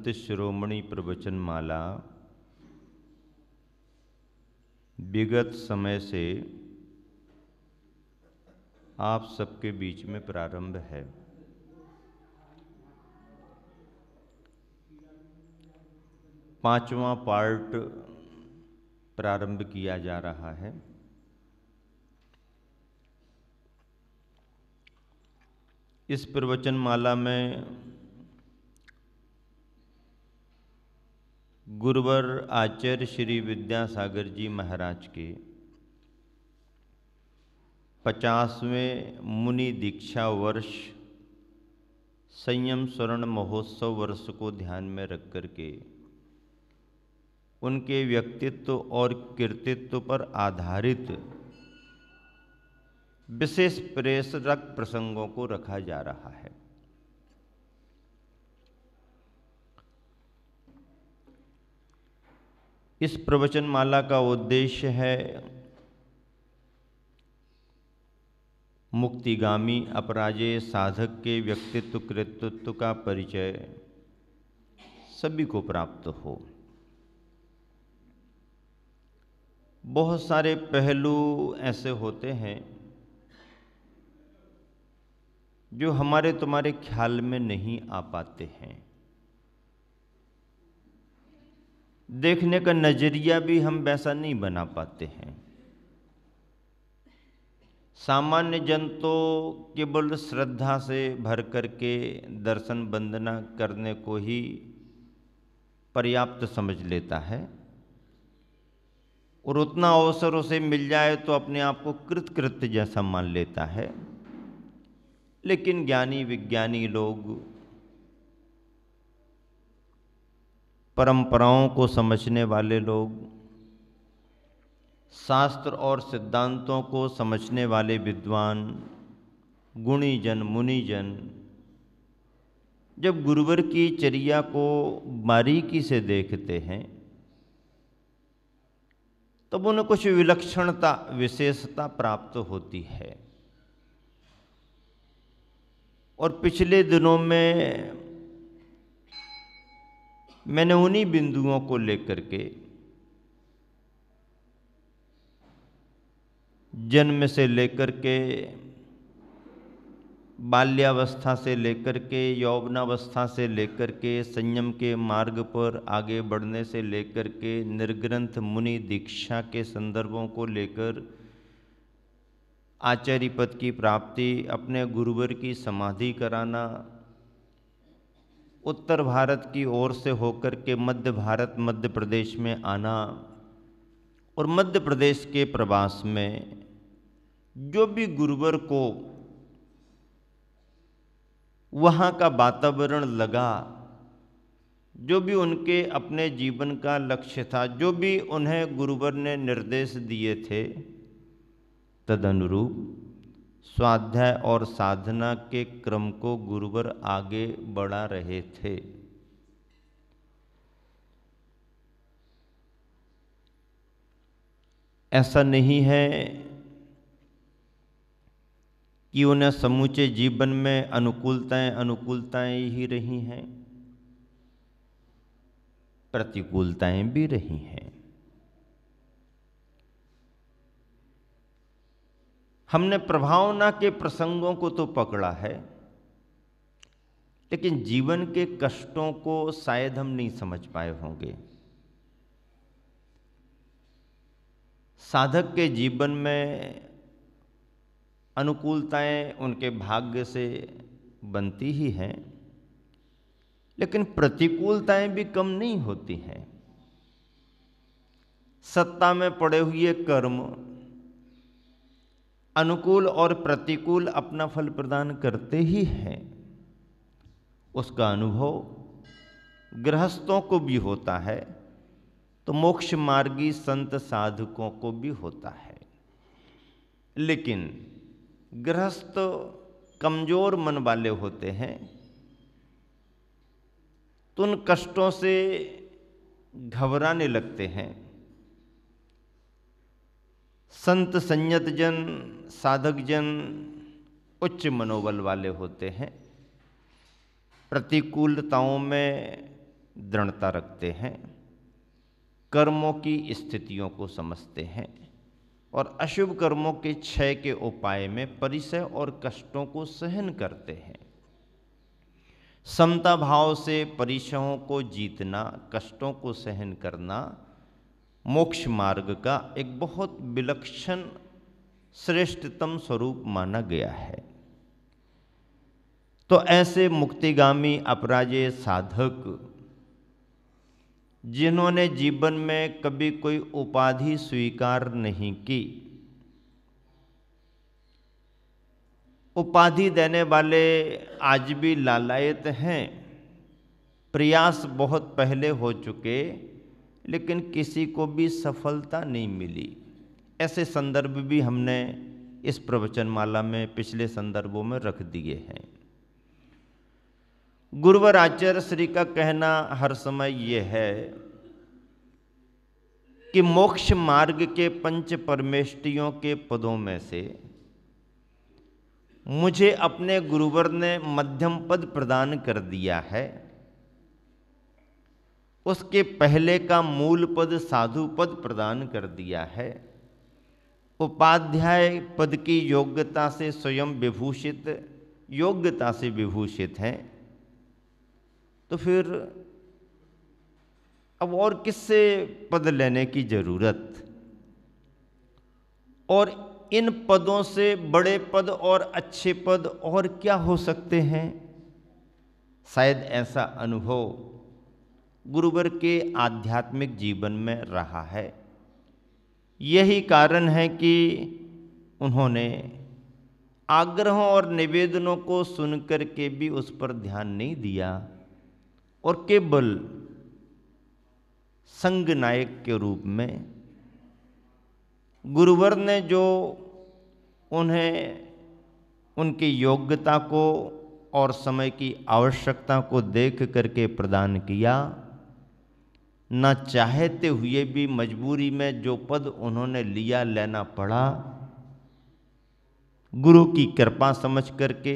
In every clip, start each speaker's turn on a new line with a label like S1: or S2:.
S1: संत शिरोमणि प्रवचनमाला विगत समय से आप सबके बीच में प्रारंभ है। पांचवा पार्ट प्रारंभ किया जा रहा है। इस प्रवचनमाला में गुरुवर आचार्य श्री विद्यासागर जी महाराज के 50वें मुनि दीक्षा वर्ष संयम स्वर्ण महोत्सव वर्ष को ध्यान में रख करके उनके व्यक्तित्व और कृतित्व पर आधारित विशेष प्रेरक प्रसंगों को रखा जा रहा है। इस प्रवचनमाला का उद्देश्य है मुक्तिगामी अपराजेय साधक के व्यक्तित्व कृतित्व का परिचय सभी को प्राप्त हो। बहुत सारे पहलू ऐसे होते हैं जो हमारे तुम्हारे ख्याल में नहीं आ पाते हैं। देखने का नजरिया भी हम वैसा नहीं बना पाते हैं। सामान्य जन तो केवल श्रद्धा से भर करके दर्शन वंदना करने को ही पर्याप्त समझ लेता है और उतना अवसर उसे मिल जाए तो अपने आप को कृतकृत्य जैसा मान लेता है। लेकिन ज्ञानी विज्ञानी लोग परंपराओं को समझने वाले लोग, शास्त्र और सिद्धांतों को समझने वाले विद्वान, गुणीजन मुनिजन जब गुरुवर की चर्या को बारीकी से देखते हैं तब उन्हें कुछ विलक्षणता विशेषता प्राप्त होती है। और पिछले दिनों में मैंने उन्हीं बिंदुओं को लेकर के जन्म से लेकर के बाल्यावस्था से लेकर के यौवनावस्था से लेकर के संयम के मार्ग पर आगे बढ़ने से लेकर के निर्ग्रंथ मुनि दीक्षा के संदर्भों को लेकर आचार्य पद की प्राप्ति, अपने गुरुवर की समाधि कराना, उत्तर भारत की ओर से होकर के मध्य भारत मध्य प्रदेश में आना और मध्य प्रदेश के प्रवास में जो भी गुरुवर को वहाँ का वातावरण लगा, जो भी उनके अपने जीवन का लक्ष्य था, जो भी उन्हें गुरुवर ने निर्देश दिए थे, तदनुरूप स्वाध्याय और साधना के क्रम को गुरुवर आगे बढ़ा रहे थे। ऐसा नहीं है कि उन्हें समूचे जीवन में अनुकूलताएं ही रही हैं, प्रतिकूलताएं भी रही हैं। हमने प्रभावना के प्रसंगों को तो पकड़ा है, लेकिन जीवन के कष्टों को शायद हम नहीं समझ पाए होंगे। साधक के जीवन में अनुकूलताएं उनके भाग्य से बनती ही हैं, लेकिन प्रतिकूलताएं भी कम नहीं होती हैं। सत्ता में पड़े हुए कर्म अनुकूल और प्रतिकूल अपना फल प्रदान करते ही हैं। उसका अनुभव गृहस्थों को भी होता है तो मोक्ष मार्गी संत साधकों को भी होता है। लेकिन गृहस्थ कमजोर मन वाले होते हैं तो उन कष्टों से घबराने लगते हैं। संत संयत जन साधक जन उच्च मनोबल वाले होते हैं। प्रतिकूलताओं में दृढ़ता रखते हैं, कर्मों की स्थितियों को समझते हैं और अशुभ कर्मों के क्षय के उपाय में परिसय और कष्टों को सहन करते हैं। समता भाव से परिसयों को जीतना, कष्टों को सहन करना मोक्ष मार्ग का एक बहुत विलक्षण श्रेष्ठतम स्वरूप माना गया है। तो ऐसे मुक्तिगामी अपराजेय साधक जिन्होंने जीवन में कभी कोई उपाधि स्वीकार नहीं की, उपाधि देने वाले आज भी लालायत हैं, प्रयास बहुत पहले हो चुके लेकिन किसी को भी सफलता नहीं मिली। ऐसे संदर्भ भी हमने इस प्रवचनमाला में पिछले संदर्भों में रख दिए हैं। गुरुवर आचार्य श्री का कहना हर समय यह है कि मोक्ष मार्ग के पंच परमेष्टियों के पदों में से मुझे अपने गुरुवर ने मध्यम पद प्रदान कर दिया है। उसके पहले का मूल पद साधु पद प्रदान कर दिया है। उपाध्याय पद की योग्यता से स्वयं विभूषित, योग्यता से विभूषित हैं। तो फिर अब और किससे पद लेने की जरूरत? और इन पदों से बड़े पद और अच्छे पद और क्या हो सकते हैं? शायद ऐसा अनुभव गुरुवर के आध्यात्मिक जीवन में रहा है। यही कारण है कि उन्होंने आग्रहों और निवेदनों को सुनकर के भी उस पर ध्यान नहीं दिया और केवल संग नायक के रूप में गुरुवर ने जो उन्हें उनकी योग्यता को और समय की आवश्यकता को देख करके प्रदान किया, न चाहते हुए भी मजबूरी में जो पद उन्होंने लिया लेना पड़ा, गुरु की कृपा समझ करके,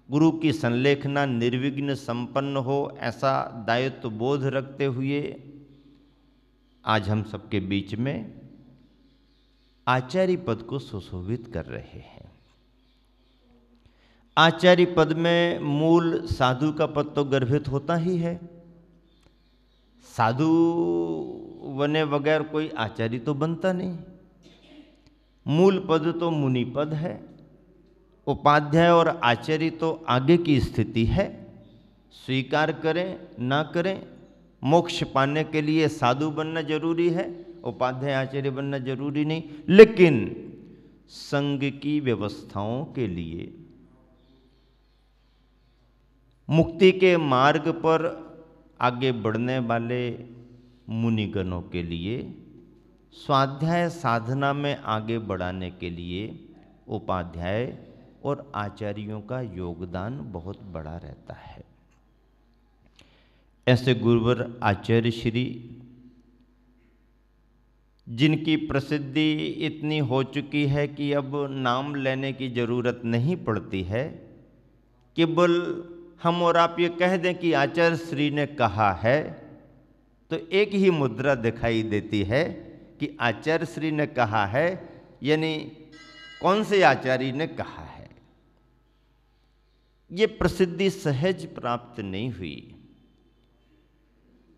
S1: गुरु की संलेखना निर्विघ्न संपन्न हो ऐसा दायित्व बोध रखते हुए आज हम सबके बीच में आचार्य पद को सुशोभित कर रहे हैं। आचार्य पद में मूल साधु का पद तो गर्भित होता ही है। साधु बने बगैर कोई आचार्य तो बनता नहीं। मूल पद तो मुनि पद है। उपाध्याय और आचार्य तो आगे की स्थिति है। स्वीकार करें ना करें, मोक्ष पाने के लिए साधु बनना जरूरी है, उपाध्याय आचार्य बनना जरूरी नहीं। लेकिन संघ की व्यवस्थाओं के लिए, मुक्ति के मार्ग पर आगे बढ़ने वाले मुनिगणों के लिए, स्वाध्याय साधना में आगे बढ़ाने के लिए उपाध्याय और आचार्यों का योगदान बहुत बड़ा रहता है। ऐसे गुरुवर आचार्य श्री, जिनकी प्रसिद्धि इतनी हो चुकी है कि अब नाम लेने की जरूरत नहीं पड़ती है, केवल हम और आप ये कह दें कि आचार्य श्री ने कहा है तो एक ही मुद्रा दिखाई देती है कि आचार्य श्री ने कहा है, यानी कौन से आचार्य ने कहा है। ये प्रसिद्धि सहज प्राप्त नहीं हुई।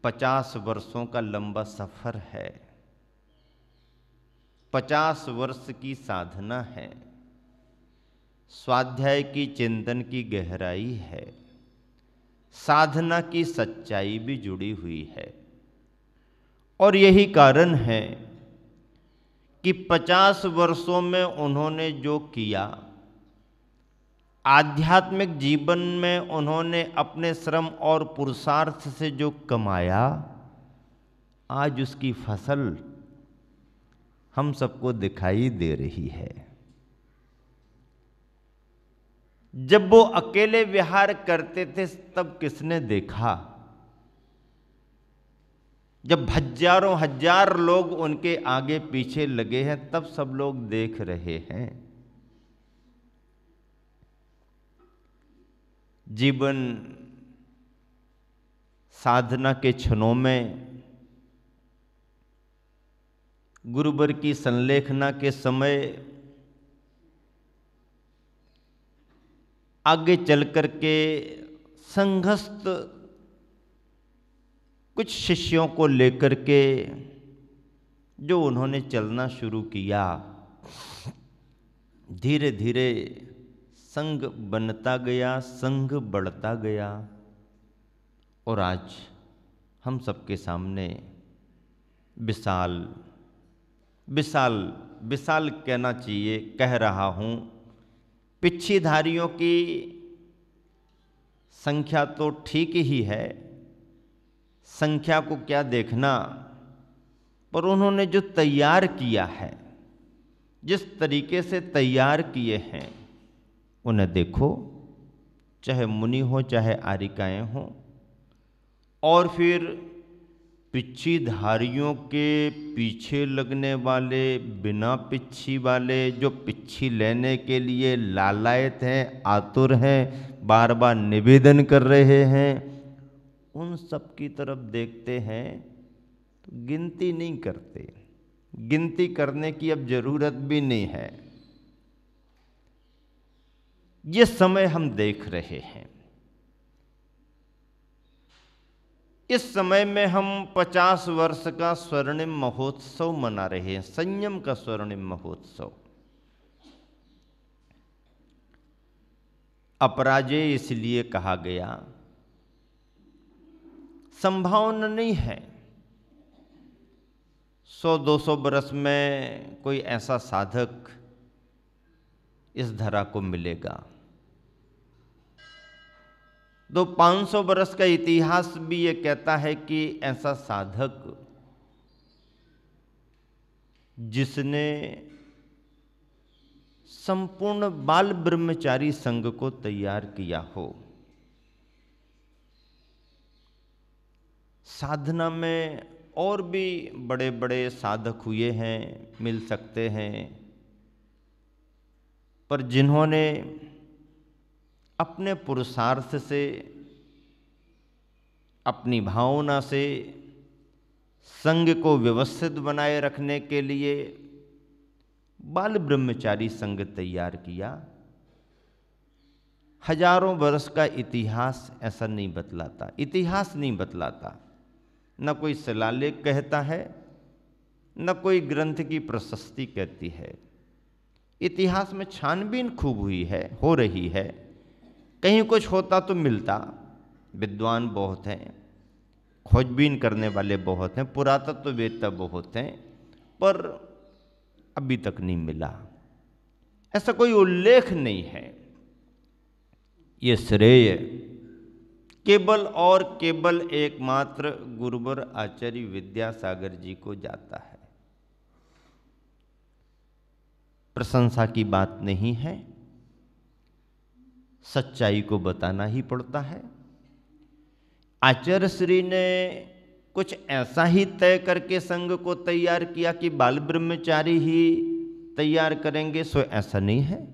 S1: 50 वर्षों का लंबा सफर है, 50 वर्ष की साधना है, स्वाध्याय की चिंतन की गहराई है, साधना की सच्चाई भी जुड़ी हुई है। और यही कारण है कि 50 वर्षों में उन्होंने जो किया, आध्यात्मिक जीवन में उन्होंने अपने श्रम और पुरुषार्थ से जो कमाया, आज उसकी फसल हम सबको दिखाई दे रही है। जब वो अकेले विहार करते थे तब किसने देखा? जब हजारों हजार लोग उनके आगे पीछे लगे हैं तब सब लोग देख रहे हैं। जीवन साधना के क्षणों में, गुरुवर की संलेखना के समय आगे चल कर के संघस्थ कुछ शिष्यों को लेकर के जो उन्होंने चलना शुरू किया, धीरे धीरे संघ बनता गया, संघ बढ़ता गया और आज हम सबके सामने विशाल विशाल विशाल कहना चाहिए, कह रहा हूँ, पिच्छीधारियों की संख्या तो ठीक ही है, संख्या को क्या देखना, पर उन्होंने जो तैयार किया है, जिस तरीके से तैयार किए हैं, उन्हें देखो, चाहे मुनि हो चाहे आरिकाएं हो। और फिर पिच्छीधारियों के पीछे लगने वाले, बिना पिच्छी वाले, जो पिच्छी लेने के लिए लालायत हैं, आतुर हैं, बार बार निवेदन कर रहे हैं, उन सब की तरफ देखते हैं तो गिनती नहीं करते। गिनती करने की अब जरूरत भी नहीं है। ये समय हम देख रहे हैं, इस समय में हम 50 वर्ष का स्वर्णिम महोत्सव मना रहे हैं, संयम का स्वर्णिम महोत्सव। अपराजय इसलिए कहा गया, संभावना नहीं है 100-200 बरस में कोई ऐसा साधक इस धरा को मिलेगा। 500 बरस का इतिहास भी ये कहता है कि ऐसा साधक जिसने संपूर्ण बाल ब्रह्मचारी संघ को तैयार किया हो। साधना में और भी बड़े बड़े साधक हुए हैं, मिल सकते हैं, पर जिन्होंने अपने पुरुषार्थ से, अपनी भावना से संघ को व्यवस्थित बनाए रखने के लिए बाल ब्रह्मचारी संघ तैयार किया। हजारों वर्ष का इतिहास ऐसा नहीं बतलाता, इतिहास नहीं बतलाता, न कोई शिलालेख कहता है, न कोई ग्रंथ की प्रशस्ति कहती है। इतिहास में छानबीन खूब हुई है, हो रही है, कहीं कुछ होता तो मिलता। विद्वान बहुत हैं, खोजबीन करने वाले बहुत हैं, पुरातत्ववेत्ता बहुत हैं, पर अभी तक नहीं मिला, ऐसा कोई उल्लेख नहीं है। ये श्रेय केवल और केवल एकमात्र गुरुवर आचार्य विद्यासागर जी को जाता है। प्रशंसा की बात नहीं है, सच्चाई को बताना ही पड़ता है। आचार्य श्री ने कुछ ऐसा ही तय करके संघ को तैयार किया कि बाल ब्रह्मचारी ही तैयार करेंगे, सो ऐसा नहीं है।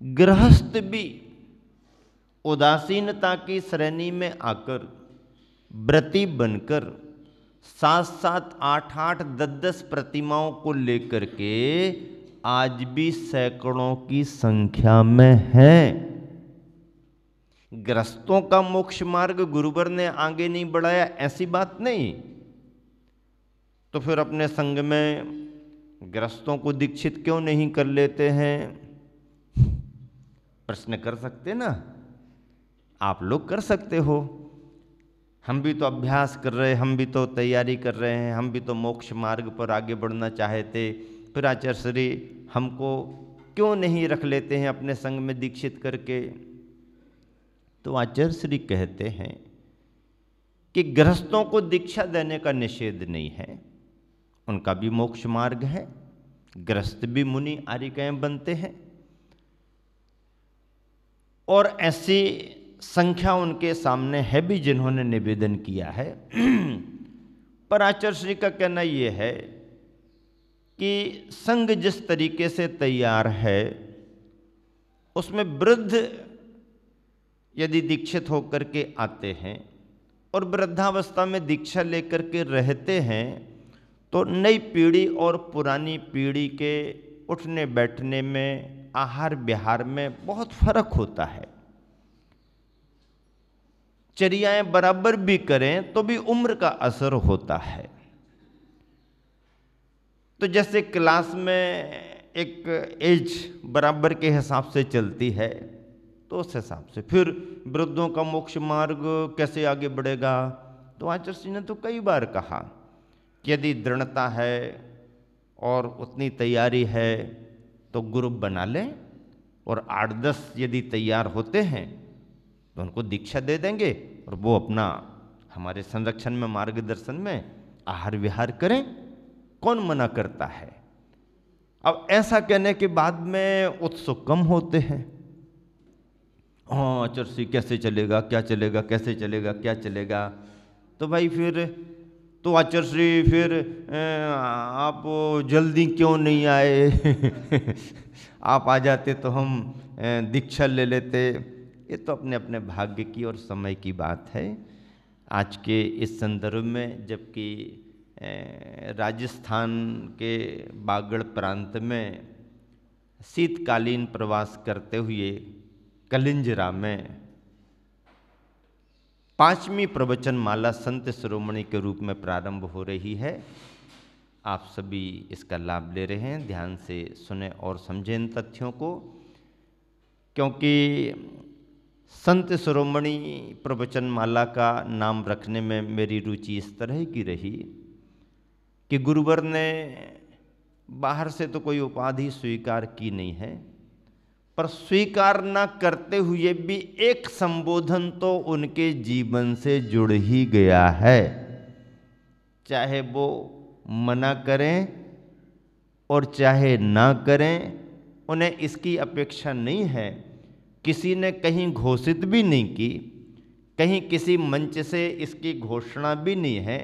S1: गृहस्थ भी उदासीनता की श्रेणी में आकर व्रती बनकर 7-7, 8-8, 10-10 प्रतिमाओं को लेकर के आज भी सैकड़ों की संख्या में हैं। ग्रस्तों का मोक्ष मार्ग गुरुवर ने आगे नहीं बढ़ाया, ऐसी बात नहीं। तो फिर अपने संघ में ग्रस्तों को दीक्षित क्यों नहीं कर लेते हैं? प्रश्न कर सकते ना, आप लोग कर सकते हो। हम भी तो अभ्यास कर रहे हैं, हम भी तो तैयारी कर रहे हैं, हम भी तो मोक्ष मार्ग पर आगे बढ़ना चाहते। फिर आचार्य श्री हमको क्यों नहीं रख लेते हैं अपने संघ में दीक्षित करके? तो आचार्य श्री कहते हैं कि गृहस्थों को दीक्षा देने का निषेध नहीं है, उनका भी मोक्ष मार्ग है, गृहस्थ भी मुनि आरिकाएं बनते हैं, और ऐसी संख्या उनके सामने है भी जिन्होंने निवेदन किया है। पर आचार्य श्री का कहना यह है कि संघ जिस तरीके से तैयार है उसमें वृद्ध यदि दीक्षित होकर के आते हैं और वृद्धावस्था में दीक्षा लेकर के रहते हैं तो नई पीढ़ी और पुरानी पीढ़ी के उठने बैठने में, आहार विहार में बहुत फर्क होता है। चर्याएं बराबर भी करें तो भी उम्र का असर होता है। तो जैसे क्लास में एक एज बराबर के हिसाब से चलती है, तो उस हिसाब से फिर वृद्धों का मोक्ष मार्ग कैसे आगे बढ़ेगा। तो आचार्य जी ने तो कई बार कहा कि यदि दृढ़ता है और उतनी तैयारी है तो ग्रुप बना लें, और 8-10 यदि तैयार होते हैं तो उनको दीक्षा दे देंगे और वो अपना हमारे संरक्षण में, मार्गदर्शन में आहार विहार करें। कौन मना करता है। अब ऐसा कहने के बाद में उत्सुक कम होते हैं। हाँ आचार्य जी कैसे चलेगा, क्या चलेगा, कैसे चलेगा, क्या चलेगा। तो भाई फिर तो आचार्य जी फिर आप जल्दी क्यों नहीं आए आप आ जाते तो हम दीक्षा ले लेते। ये तो अपने अपने भाग्य की और समय की बात है। आज के इस संदर्भ में जबकि राजस्थान के बागड़ प्रांत में शीतकालीन प्रवास करते हुए कलिंजरा में 5वीं प्रवचन माला संत शिरोमणि के रूप में प्रारंभ हो रही है। आप सभी इसका लाभ ले रहे हैं। ध्यान से सुने और समझें इन तथ्यों को, क्योंकि संत शिरोमणि प्रवचन माला का नाम रखने में मेरी रुचि इस तरह की रही कि गुरुवर ने बाहर से तो कोई उपाधि स्वीकार की नहीं है, पर स्वीकार न करते हुए भी एक संबोधन तो उनके जीवन से जुड़ ही गया है। चाहे वो मना करें और चाहे ना करें, उन्हें इसकी अपेक्षा नहीं है। किसी ने कहीं घोषित भी नहीं की, कहीं किसी मंच से इसकी घोषणा भी नहीं है,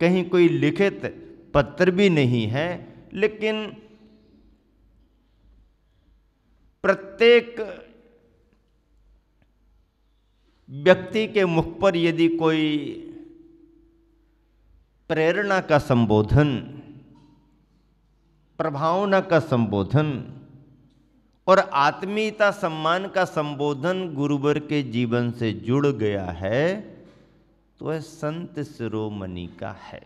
S1: कहीं कोई लिखित पत्र भी नहीं है, लेकिन प्रत्येक व्यक्ति के मुख पर यदि कोई प्रेरणा का संबोधन, प्रभावना का संबोधन और आत्मीयता सम्मान का संबोधन गुरुवर के जीवन से जुड़ गया है, तो वह संत शिरोमणि का है।